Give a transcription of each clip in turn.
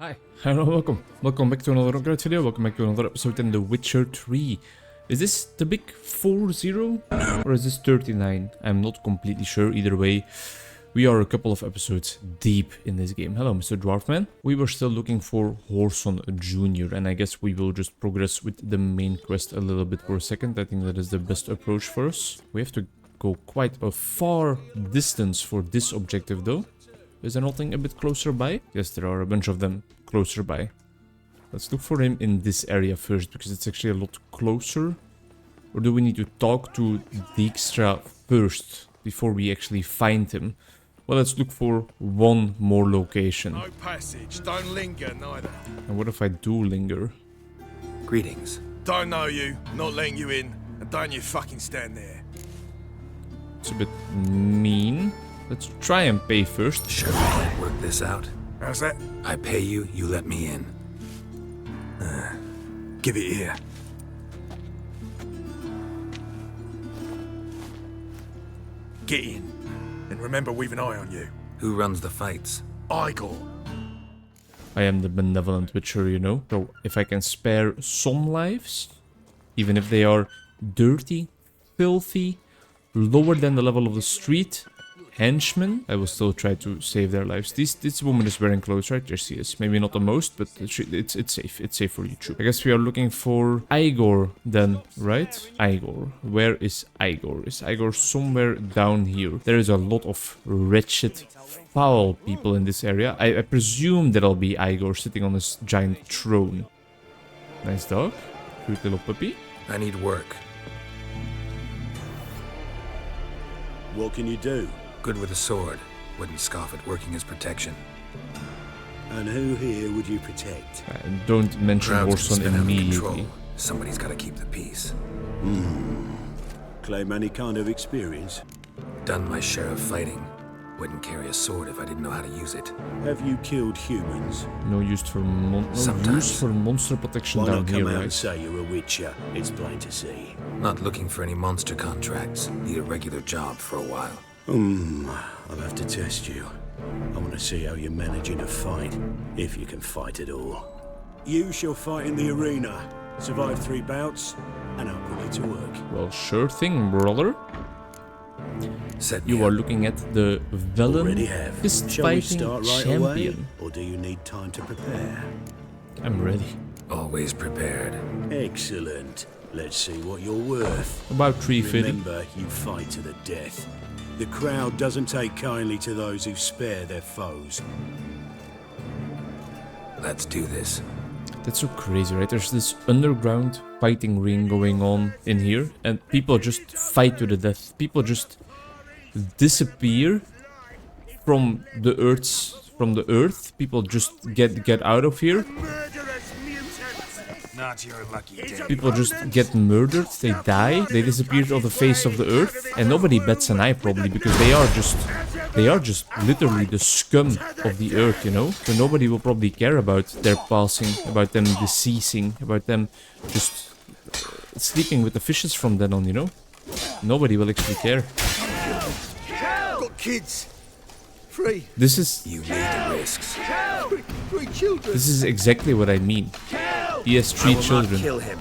Hi, hello, welcome. Welcome back to another Onkruid video. Welcome back to another episode in The Witcher 3. Is this the big 4-0? Or is this 39? I'm not completely sure. Either way, we are a couple of episodes deep in this game. Hello, Mr. Dwarfman. We were still looking for Whoreson Jr. And I guess we will just progress with the main quest a little bit for a second. I think that is the best approach for us. We have to go quite a far distance for this objective though. Is there nothing a bit closer by? Yes, there are a bunch of them closer by. Let's look for him in this area first, because it's actually a lot closer. Or do we need to talk to Dijkstra first, before we actually find him? Well, let's look for one more location. No passage, don't linger neither. And what if I do linger? Greetings. Don't know you, not letting you in, and don't you fucking stand there. It's a bit mean. Let's try and pay first. Sure we can work this out. How's that? I pay you, you let me in. Give it here. Get in. And remember we've an eye on you. Who runs the fights? Igor. I am the benevolent Witcher, you know. So if I can spare some lives, even if they are dirty, filthy, lower than the level of the street, henchmen, I will still try to save their lives. This woman is wearing clothes, right? There she is. Maybe not the most, but it's safe. It's safe for YouTube. I guess we are looking for Igor then, right? Igor. Where is Igor? Is Igor somewhere down here? There is a lot of wretched, foul people in this area. I presume that'll be Igor sitting on this giant throne. Nice dog. Cute little puppy. I need work. What can you do? Good with a sword. Wouldn't scoff at working as protection. And who here would you protect? Don't mention Crowds can Whoreson spin out of immediately. control. Somebody's got to keep the peace. Claim any kind of experience? Done my share of fighting. Wouldn't carry a sword if I didn't know how to use it. Have you killed humans? No use for Sometimes. monster protection Why down not here, come out right? and say you're a witcher? It's plain to see. Not looking for any monster contracts. Need a regular job for a while. I'll have to test you. I want to see how you're managing a fight, if you can fight at all. You shall fight in the arena. Survive 3 bouts, and I'll put you to work. Well, sure thing, brother. Set me You are up. looking at the Already Velen have. fist Shall we fighting start right away, champion. or do you need time to prepare? I'm ready. Always prepared. Excellent. Let's see what you're worth. About 350. Remember, you fight to the death. The crowd doesn't take kindly to those who spare their foes. Let's do this. That's so crazy, right? There's this underground fighting ring going on in here, and people just fight to the death. People just disappear from the earth. People just get out of here. Not your lucky day. People just get murdered, they die, they disappear off the face of the earth, and nobody bats an eye probably, because they are just literally the scum of the earth, you know? So nobody will probably care about their passing, about them deceasing, about them just sleeping with the fishes from then on, you know? Nobody will actually care. Got kids. Free. This is You need the risks. Free children. this is exactly what I mean. He has 3 children. Kill him.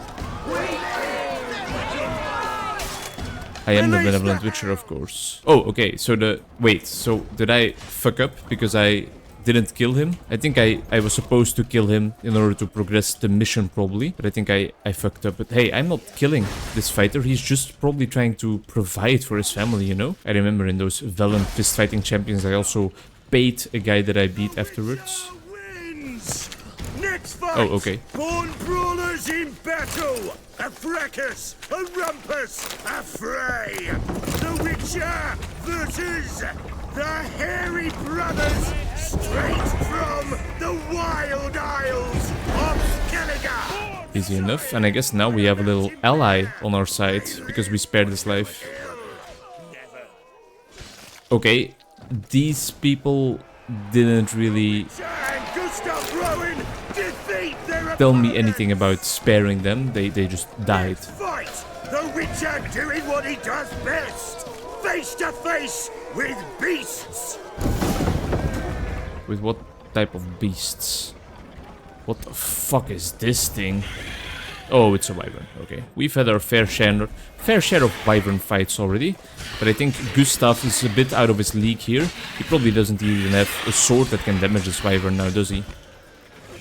I am the benevolent Witcher, of course. Oh, okay, so wait, so did I fuck up because I didn't kill him? I think I was supposed to kill him in order to progress the mission, probably. But I think I fucked up. But hey, I'm not killing this fighter. He's just probably trying to provide for his family, you know? I remember in those Velen fist fighting champions, I also paid a guy that I beat afterwards. Wins! Next fight! Oh, okay. Born brawlers in battle! A fracas! A rumpus! A fray! The Witcher versus the Hairy Brothers, straight from the Wild Isles of Skellige! Easy enough. And I guess now we have a little ally on our side, because we spared his life. Okay, these people didn't really tell me anything about sparing them. They just died. Fight! The Witcher doing what he does best! Face to face with beasts! With what type of beasts? What the fuck is this thing? Oh, it's a wyvern. Okay, we've had our fair share of wyvern fights already, but I think Gustav is a bit out of his league here. He probably doesn't even have a sword that can damage this wyvern now, does he?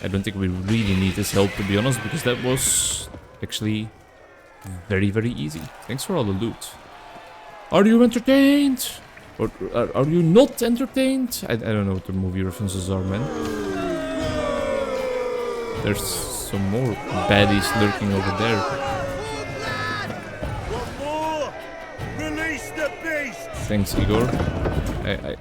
I don't think we really need his help, to be honest, because that was actually very, very easy. Thanks for all the loot. Are you entertained? Or are you not entertained? I don't know what the movie references are, man. There's some more baddies lurking over there. One more! Release the beast! Thanks, Igor.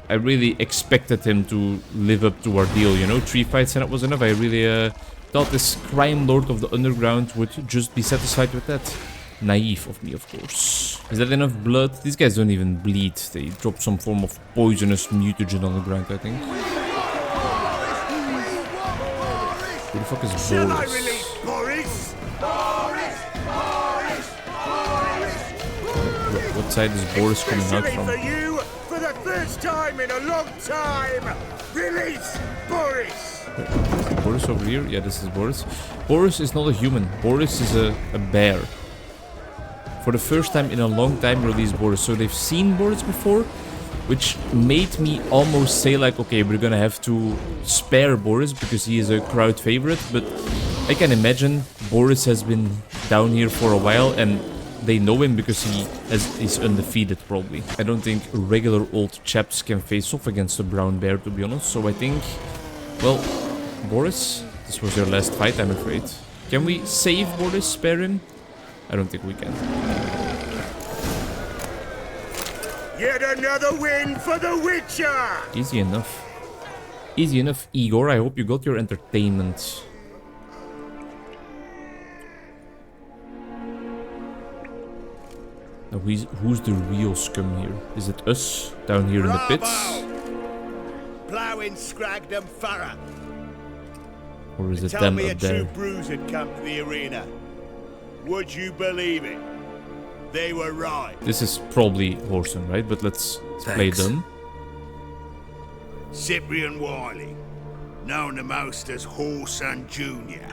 I really expected him to live up to our deal, you know? 3 fights and that was enough. I really thought this crime lord of the underground would just be satisfied with that. Naive of me, of course. Is that enough blood? These guys don't even bleed. They drop some form of poisonous mutagen on the ground, I think. Who the fuck is Boris? Shall I release Boris? Boris! Boris! Boris! What side is Boris coming out from? For you, for the first time in a long time, release Boris! Is it Boris over here? Yeah, this is Boris. Boris is not a human. Boris is a bear. For the first time in a long time, release Boris. So they've seen Boris before, which made me almost say like, okay, we're gonna have to spare Boris because he is a crowd favorite. But I can imagine Boris has been down here for a while and they know him because he's undefeated probably. I don't think regular old chaps can face off against a brown bear, to be honest. So I think, well, Boris, this was your last fight, I'm afraid. Can we save Boris, spare him? I don't think we can. Yet another win for the Witcher! Easy enough. Easy enough, Igor. I hope you got your entertainment. Now, who's the real scum here? Is it us down here in the pits? Ploughing Scragdom Furrow. Or is it Tell them me a up there? true bruise had come to the arena. Would you believe it? They were right. This is probably Whoreson, right? But let's play them. Cyprian Wiley, known the most as Whoreson Jr.,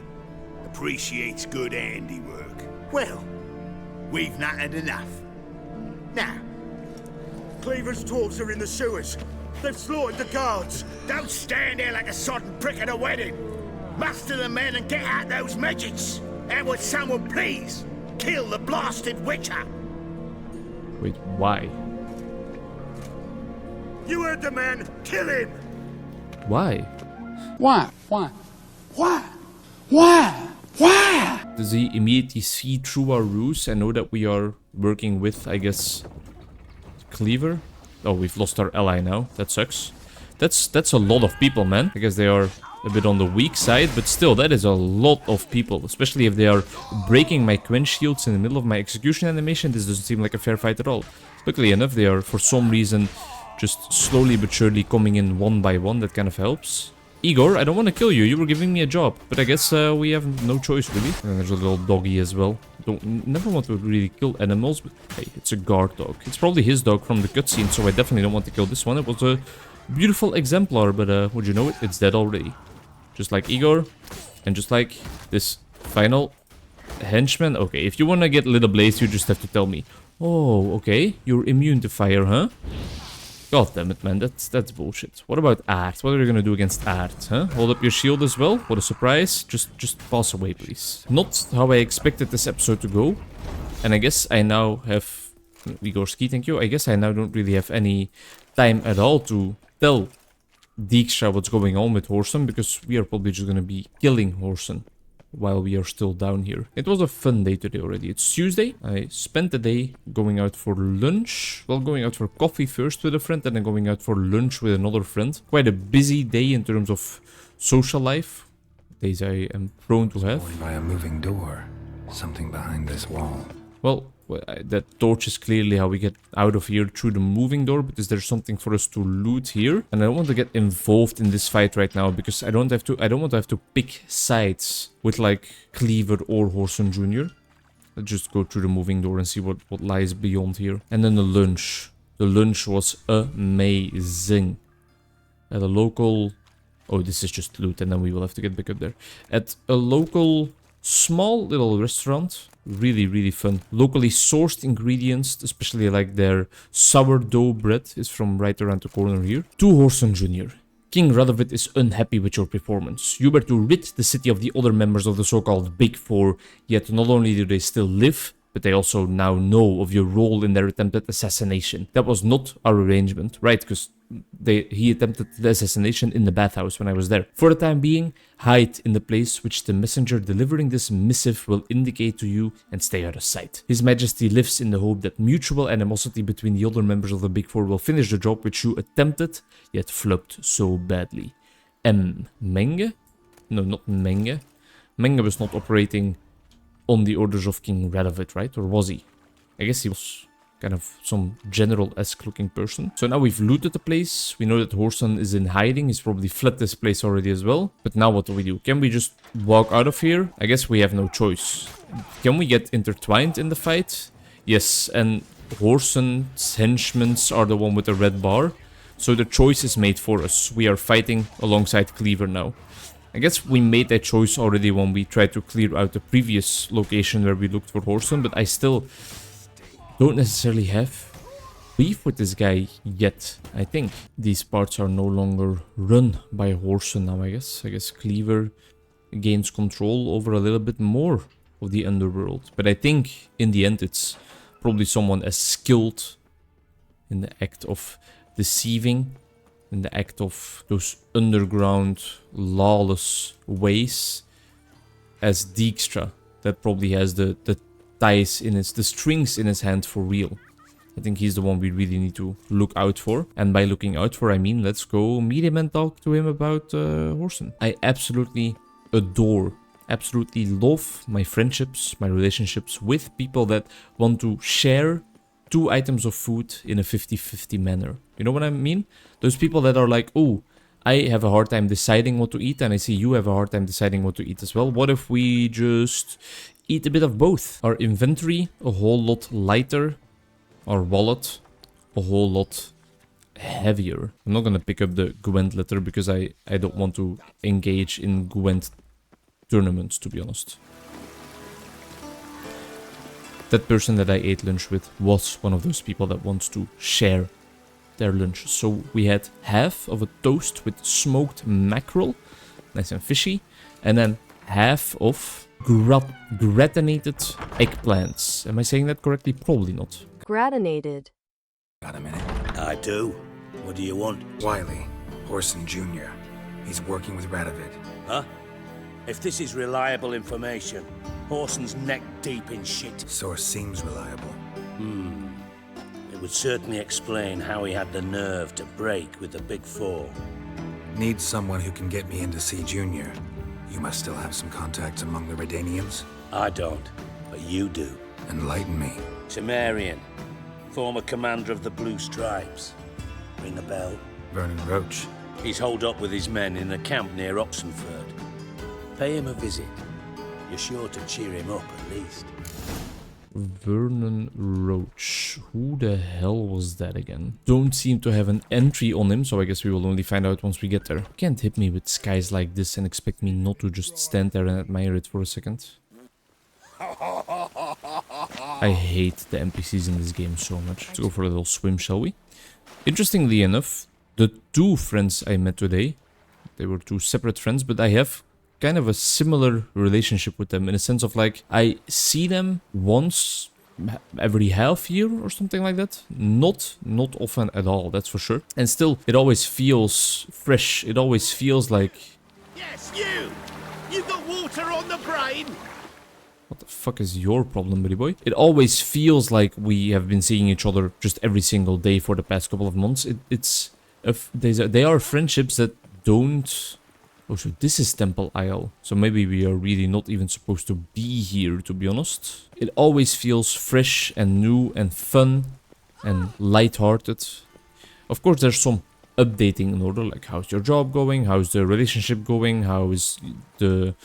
appreciates good handiwork. Well, we've not had enough. Now, Cleaver's dwarves are in the sewers. They've slaughtered the guards. Don't stand there like a sodden prick at a wedding. Muster the men and get out those midgets. And would someone please kill the blasted Witcher? Wait, why? You heard the man. Kill him. Why? Why? Why? Why? Why? Why? Does he immediately see through our ruse and know that we are working with, I guess, Cleaver? Oh, we've lost our ally now. That sucks. That's a lot of people, man. I guess they are a bit on the weak side, but still, that is a lot of people. Especially if they are breaking my quench shields in the middle of my execution animation. This doesn't seem like a fair fight at all. Luckily enough, they are, for some reason, just slowly but surely coming in one by one. That kind of helps. Igor, I don't want to kill you. You were giving me a job. But I guess we have no choice, really. And there's a little doggy as well. Never want to really kill animals, but hey, it's a guard dog. It's probably his dog from the cutscene, so I definitely don't want to kill this one. It was a beautiful exemplar, but would you know it? It's dead already. Just like Igor, and just like this final henchman. Okay, if you want to get Little Blaze, you just have to tell me. Oh, okay. You're immune to fire, huh? God damn it, man. That's bullshit. What about Art? What are you gonna do against Art, huh? Hold up your shield as well? What a surprise. Just pass away, please. Not how I expected this episode to go. And I guess I now have... Vigorski, thank you. I guess I now don't really have any time at all to tell Dijkstra what's going on with Whoreson, because we are probably just gonna be killing Whoreson while we are still down here. It was a fun day today already. It's Tuesday. I spent the day going out for lunch. Well, going out for coffee first with a friend, and then going out for lunch with another friend. Quite a busy day in terms of social life. Days I am prone to have. By a moving door. Something behind this wall. Well, that torch is clearly how we get out of here through the moving door, because there's something for us to loot here. And I don't want to get involved in this fight right now, because I don't want to have to pick sides with like Cleaver or Whoreson Jr. Let's just go through the moving door and see what lies beyond here. And then the lunch. The lunch was amazing. At a local Oh, this is just loot, and then we will have to get back up there. At a local, small little restaurant. Really, really fun. Locally sourced ingredients, especially like their sourdough bread, is from right around the corner here. To Whoreson Jr. King Radovid is unhappy with your performance. You were to rid the city of the other members of the so-called Big Four, yet not only do they still live, but they also now know of your role in their attempted assassination. That was not our arrangement, right? Because he attempted the assassination in the bathhouse when I was there. For the time being, hide in the place which the messenger delivering this missive will indicate to you and stay out of sight. His Majesty lives in the hope that mutual animosity between the other members of the Big Four will finish the job which you attempted, yet flopped so badly. Menge? No, not Menge. Menge was not operating on the orders of King Radovid, right? Or was he? I guess he was kind of some general-esque looking person. So now we've looted the place. We know that Whoreson is in hiding. He's probably fled this place already as well. But now what do? Can we just walk out of here? I guess we have no choice. Can we get intertwined in the fight? Yes, and Whoreson's henchmen are the one with the red bar. So the choice is made for us. We are fighting alongside Cleaver now. I guess we made that choice already when we tried to clear out the previous location where we looked for Whoreson, but I still don't necessarily have beef with this guy yet, I think. These parts are no longer run by Whoreson now, I guess. I guess Cleaver gains control over a little bit more of the underworld. But I think in the end it's probably someone as skilled in the act of deceiving, in the act of those underground, lawless ways, as Dijkstra, that probably has the ties in the strings in his hand for real. I think he's the one we really need to look out for. And by looking out for, I mean let's go meet him and talk to him about Whoreson. I absolutely adore, absolutely love my friendships, my relationships with people that want to share 2 items of food in a 50-50 manner. You know what I mean? Those people that are like, oh, I have a hard time deciding what to eat, and I see you have a hard time deciding what to eat as well. What if we just eat a bit of both? Our inventory a whole lot lighter. Our wallet a whole lot heavier. I'm not gonna pick up the Gwent letter because I don't want to engage in Gwent tournaments, to be honest. That person that I ate lunch with was one of those people that wants to share their lunch. So we had half of a toast with smoked mackerel, nice and fishy, and then half of gratinated eggplants. Am I saying that correctly? Probably not. Gratinated. Got a minute? I do. What do you want? Wiley, Whoreson Jr. He's working with Radovid. Huh? If this is reliable information, Whoreson's neck deep in shit. Source seems reliable. It would certainly explain how he had the nerve to break with the Big Four. Need someone who can get me in to see Junior. You must still have some contacts among the Redanians. I don't, but you do. Enlighten me. Cimmerian, former commander of the Blue Stripes. Ring a bell? Vernon Roach. He's holed up with his men in a camp near Oxenford. Pay him a visit. You're sure to cheer him up at least. Vernon Roach. Who the hell was that again? Don't seem to have an entry on him, so I guess we will only find out once we get there. You can't hit me with skies like this and expect me not to just stand there and admire it for a second. I hate the NPCs in this game so much. Let's go for a little swim, shall we? Interestingly enough, the 2 friends I met today, they were 2 separate friends, but I have kind of a similar relationship with them in a sense of like I see them once every half year or something like that. Not often at all, that's for sure. And still, it always feels fresh. It always feels like... Yes, you! You got water on the brain? What the fuck is your problem, buddy boy? It always feels like we have been seeing each other just every single day for the past couple of months. They are friendships that don't... Oh, so this is Temple Isle. So maybe we are really not even supposed to be here, to be honest. It always feels fresh and new and fun and lighthearted. Of course, there's some updating in order, like how's your job going? How's the relationship going? How is the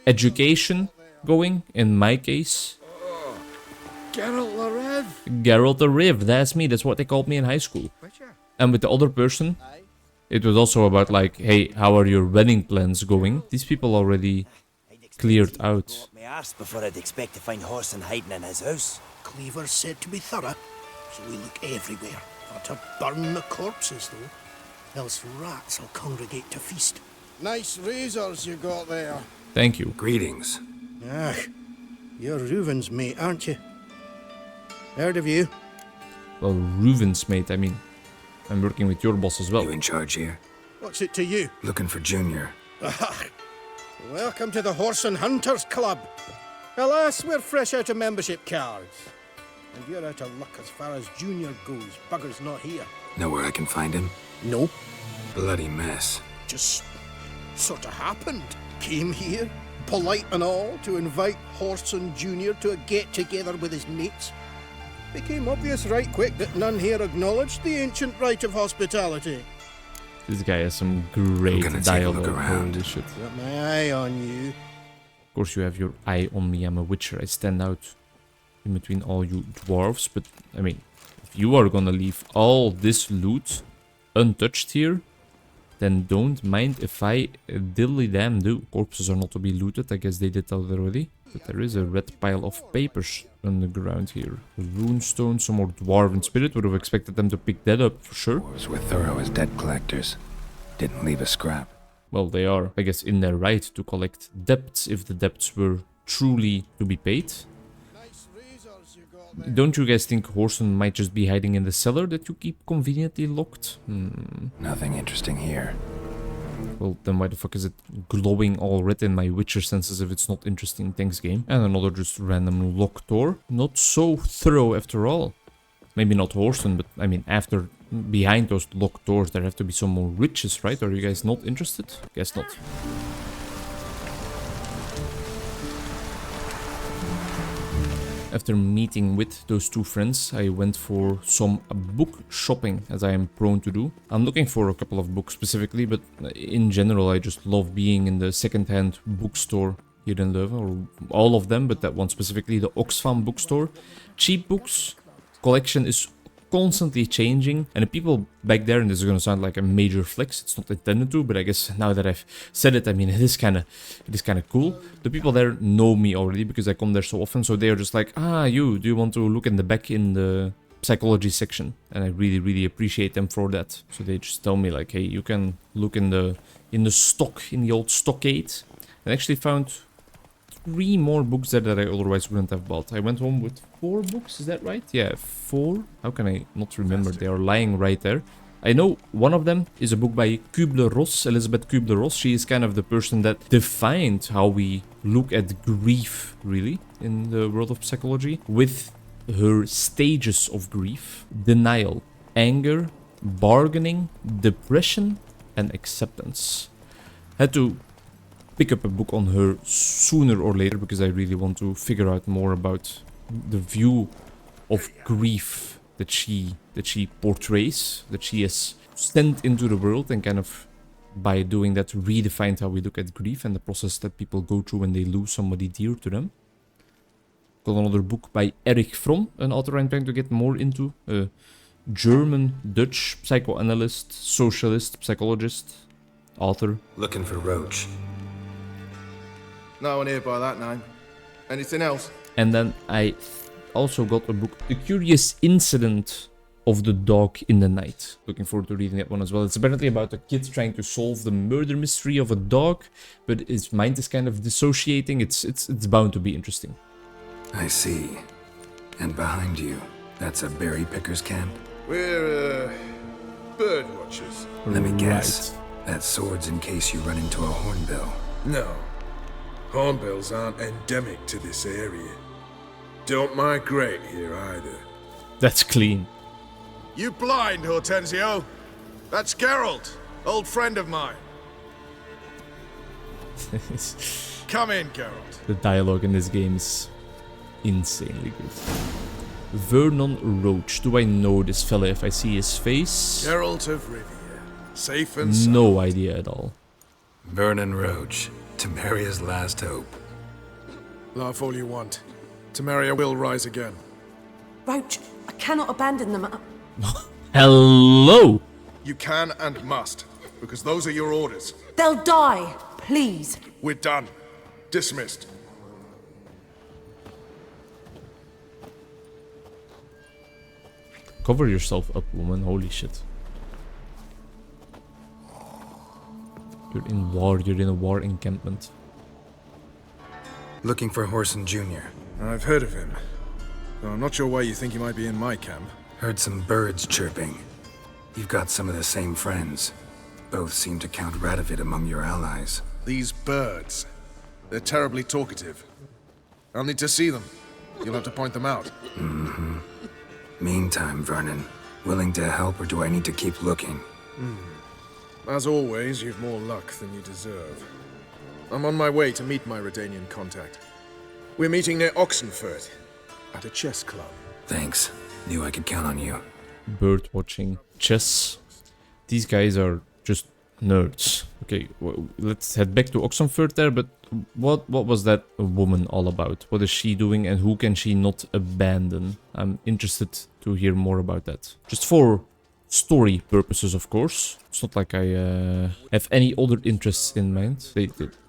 education going, in my case? Geralt the Rev. Geralt the Rev, that's me. That's what they called me in high school. And with the other person, It was also about like, hey, how are your wedding plans going? These people already cleared out. My arse before I'd expect to find Whoreson hiding in his house. Cleaver's said to be thorough, so we look everywhere. Not to burn the corpses, though. Else rats will congregate to feast. Nice razors you got there. Thank you. Greetings. Ah, you're Reuven's mate, aren't you? Heard of you? Well, Reuven's mate, I mean, I'm working with your boss as well. You in charge here? What's it to you? Looking for Junior. Ah, welcome to the Whoreson Hunters Club. Alas, we're fresh out of membership cards. And you're out of luck as far as Junior goes. Bugger's not here. Know where I can find him? No. Bloody mess. Just sort of happened. Came here, polite and all, to invite Whoreson Jr. to a get-together with his mates. Became obvious right quick that none here acknowledged the ancient right of hospitality. This guy has some great Take a dialogue. look around. Holy shit. Got my eye on you. Of course you have your eye on me, I'm a witcher. I stand out in between all you dwarves. But, I mean, if you are gonna leave all this loot untouched here, then don't mind if I dilly-damn do. Corpses are not to be looted, I guess they did that already. But there is a red pile of papers on the ground here. A runestone, some more dwarven spirit. Would have expected them to pick that up for sure. Dwarves were thorough as debt collectors. Didn't leave a scrap. Well, they are, I guess, in their right to collect debts if the debts were truly to be paid. Nice razors you got there. Don't you guys think Whoreson might just be hiding in the cellar that you keep conveniently locked? Nothing interesting here. Well, then why the fuck is it glowing all red in my Witcher senses if it's not interesting? Thanks, game. And another just random locked door. Not so thorough after all. Maybe not Whoreson, but I mean, after, behind those locked doors, there have to be some more riches, right? Are you guys not interested? Guess not. After meeting with those two friends, I went for some book shopping, as I am prone to do. I'm looking for a couple of books specifically, but in general I just love being in the second-hand bookstore here in Leuven, or all of them, but that one specifically, the Oxfam bookstore. Cheap books, collection is constantly changing, and the people back there, and this is gonna sound like a major flex, it's not intended to, but I guess now that I've said it, I mean, it is kind of cool. The people there know me already because I come there so often, so they are just like, do you want to look in the back in the psychology section? And I really appreciate them for that. So they just tell me like, hey, you can look in the stock, in the old stockade. I actually found 3 more books there that I otherwise wouldn't have bought. I went home with 4 books, is that right? Yeah, 4. How can I not remember? They are lying right there. I know one of them is a book by Kubler-Ross, Elizabeth Kubler-Ross. She is kind of the person that defined how we look at grief, really, in the world of psychology, with her stages of grief: denial, anger, bargaining, depression, and acceptance. Had to pick up a book on her sooner or later because I really want to figure out more about the view of grief that she portrays, that she has sent into the world, and kind of by doing that redefined how we look at grief and the process that people go through when they lose somebody dear to them. Got another book by Erich Fromm, an author I'm trying to get more into, a German-Dutch psychoanalyst, socialist, psychologist, author. Looking for Roach. No one here by that name. Anything else? And then I also got a book, The Curious Incident of the Dog in the Night. Looking forward to reading that one as well. It's apparently about a kid trying to solve the murder mystery of a dog, but his mind is kind of dissociating. It's bound to be interesting. I see. And behind you, that's a berry picker's camp? We're, bird watchers. Let me guess. That sword's in case you run into a hornbill. No. Hornbills aren't endemic to this area. Don't migrate here either. That's clean. You blind, Hortensio? That's Geralt, old friend of mine. Come in, Geralt. The dialogue in this game is insanely good. Vernon Roach. Do I know this fella if I see his face? Geralt of Rivia. Safe and sound. No idea at all. Vernon Roach. Temeria's last hope. Laugh all you want. Temeria will rise again. Roach, I cannot abandon them. Hello! You can and must. because those are your orders. They'll die, please. We're done. Dismissed. Cover yourself up, woman. Holy shit. You're in war. You're in a war encampment. Looking for Whoreson Jr. I've heard of him. Though I'm not sure why you think he might be in my camp. Heard some birds chirping. You've got some of the same friends. Both seem to count Radovid among your allies. These birds. They're terribly talkative. I'll need to see them. You'll have to point them out. Mm-hmm. Meantime, Vernon, willing to help or do I need to keep looking? As always, you've more luck than you deserve. I'm on my way to meet my Redanian contact. We're meeting near Onkruid, at a chess club. Thanks. Knew I could count on you. Bird watching. Chess. These guys are just nerds. Okay, well, let's head back to Onkruid there, but what was that woman all about? What is she doing and who can she not abandon? I'm interested to hear more about that. Just for story purposes, of course. It's not like I have any other interests in mind.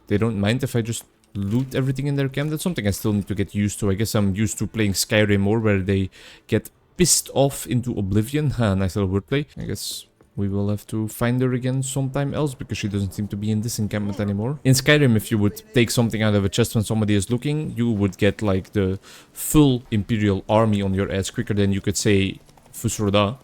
They don't mind if I just loot everything in their camp. That's something I still need to get used to. I guess I'm used to playing Skyrim more, where they get pissed off into oblivion. Ha, nice little wordplay. I guess we will have to find her again sometime else, because she doesn't seem to be in this encampment anymore. In Skyrim, if you would take something out of a chest when somebody is looking, you would get like the full Imperial army on your ass quicker than you could say Fusroda.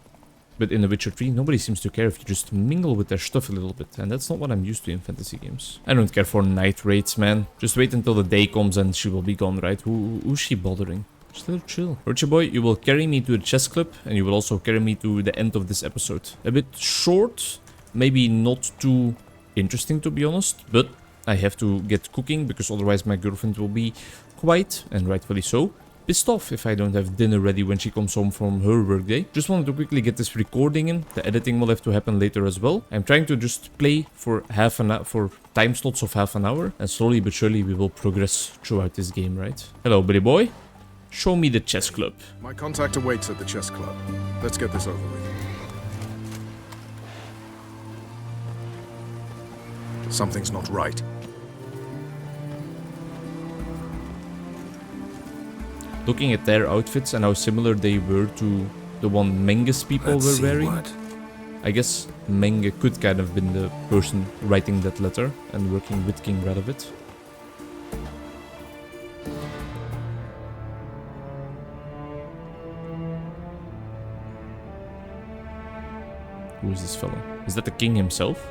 But in The Witcher 3, nobody seems to care if you just mingle with their stuff a little bit. And that's not what I'm used to in fantasy games. I don't care for night raids, man. Just wait until the day comes and she will be gone, right? Who's she bothering? Just let her chill. Roger boy, you will carry me to the chess club. And you will also carry me to the end of this episode. A bit short. Maybe not too interesting, to be honest. But I have to get cooking, because otherwise my girlfriend will be quite, and rightfully so, pissed off if I don't have dinner ready when she comes home from her workday. Just wanted to quickly get this recording in. The editing will have to happen later as well. I'm trying to just play for half an hour, for time slots of half an hour, and slowly but surely we will progress throughout this game, right? Hello, buddy boy. Show me the chess club. My contact awaits at the chess club. Let's get this over with. Something's not right. Looking at their outfits and how similar they were to the one Menge's people were wearing. What? I guess Menge could kind of been the person writing that letter and working with King Radovid. Who is this fellow? Is that the king himself?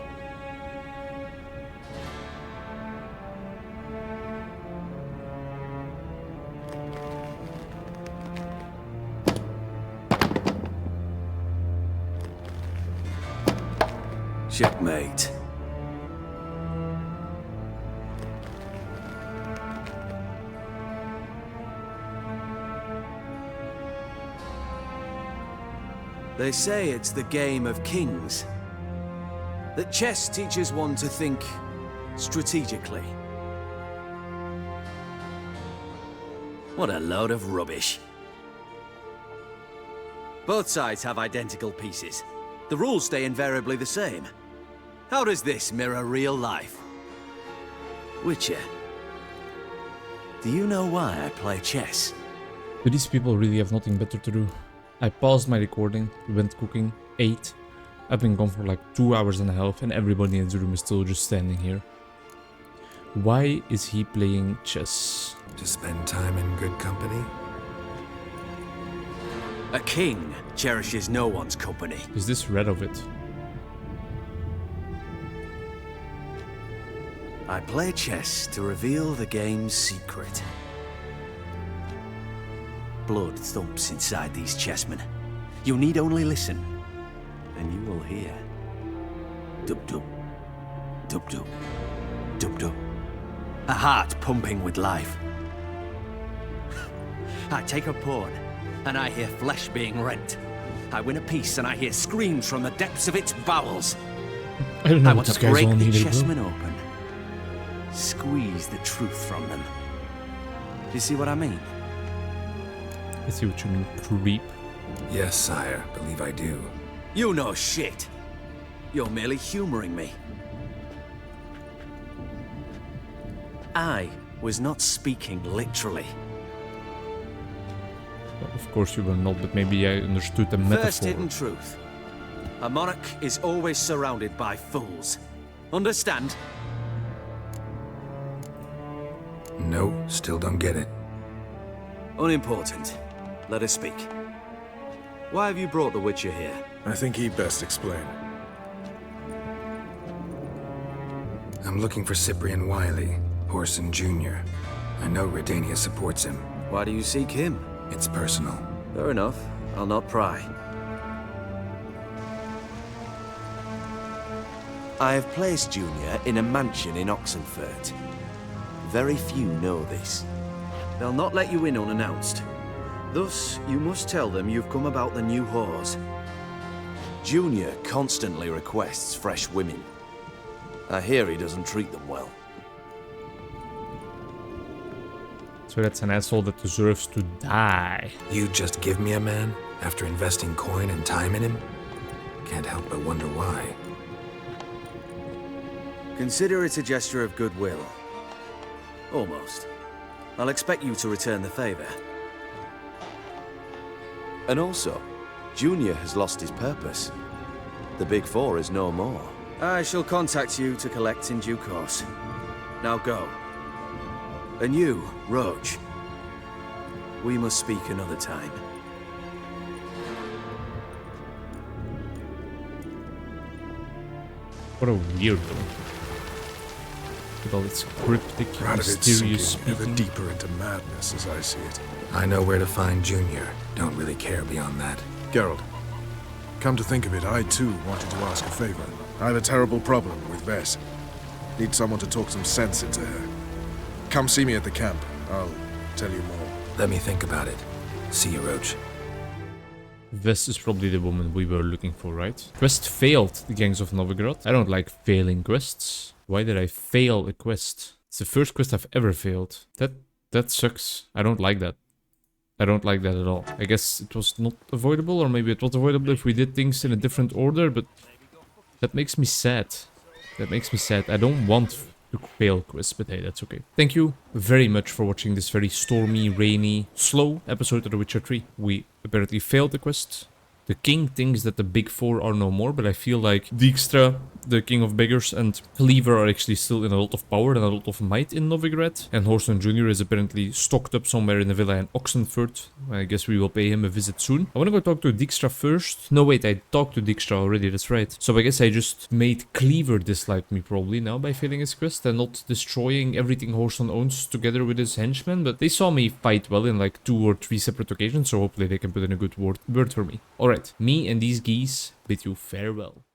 Checkmate. They say it's the game of kings. That chess teaches one to think strategically. What a load of rubbish. Both sides have identical pieces. The rules stay invariably the same. How does this mirror real life? Witcher, do you know why I play chess? Do these people really have nothing better to do? I paused my recording, went cooking, ate. I've been gone for like 2 hours and a half and everybody in the room is still just standing here. Why is he playing chess? To spend time in good company? A king cherishes no one's company. Is this Radovid? I play chess to reveal the game's secret. Blood thumps inside these chessmen. You need only listen, and you will hear. Dub-dub, dub-dub, dub-dub. A heart pumping with life. I take a pawn, and I hear flesh being rent. I win a piece, and I hear screams from the depths of its bowels. I don't know I what want this to guy's break on the either, chessmen open. Squeeze the truth from them. You see what I mean? I see what you mean, creep. Yes, sire. Believe I do. You know shit. You're merely humoring me. I was not speaking literally. Well, of course you were not, but maybe I understood the metaphor. First hidden truth. A monarch is always surrounded by fools. Understand? No, still don't get it. Unimportant. Let us speak. Why have you brought the Witcher here? I think he'd best explain. I'm looking for Cyprian Wiley, Whoreson Jr. I know Redania supports him. Why do you seek him? It's personal. Fair enough. I'll not pry. I have placed Junior in a mansion in Oxenfurt. Very few know this. They'll not let you in unannounced. Thus, you must tell them you've come about the new whores. Junior constantly requests fresh women. I hear he doesn't treat them well. So that's an asshole that deserves to die. You just give me a man after investing coin and time in him? Can't help but wonder why. Consider it a gesture of goodwill. Almost. I'll expect you to return the favor. And also, Junior has lost his purpose. The Big Four is no more. I shall contact you to collect in due course. Now go. And you, Roach. We must speak another time. What a weirdo. With all its cryptic, Radovid's mysterious sinking ever speaking. deeper into madness as I see it. I know where to find Junior. Don't really care beyond that. Geralt, come to think of it, I too wanted to ask a favor. I have a terrible problem with Vess. Need someone to talk some sense into her. Come see me at the camp. I'll tell you more. Let me think about it. See you, Roach. Vess is probably the woman we were looking for, right? Quest failed, the Gangs of Novigrad. I don't like failing quests. Why did I fail a quest? It's the first quest I've ever failed. That sucks. I don't like that. I don't like that at all. I guess it was not avoidable, or maybe it was avoidable if we did things in a different order, but that makes me sad. That makes me sad. I don't want to fail quests, but hey, that's okay. Thank you very much for watching this very stormy, rainy, slow episode of The Witcher 3. We apparently failed the quest. The king thinks that the Big Four are no more, but I feel like Dijkstra, the king of beggars, and Cleaver are actually still in a lot of power and a lot of might in Novigrad. And Whoreson Jr. is apparently stocked up somewhere in a villa in Oxenfurt. I guess we will pay him a visit soon. I want to go talk to Dijkstra first. No, wait, I talked to Dijkstra already, that's right. So I guess I just made Cleaver dislike me probably now by failing his quest and not destroying everything Whoreson owns together with his henchmen. But they saw me fight well in like 2 or 3 separate occasions, so hopefully they can put in a good word for me. Alright. Me and these geese bid you farewell.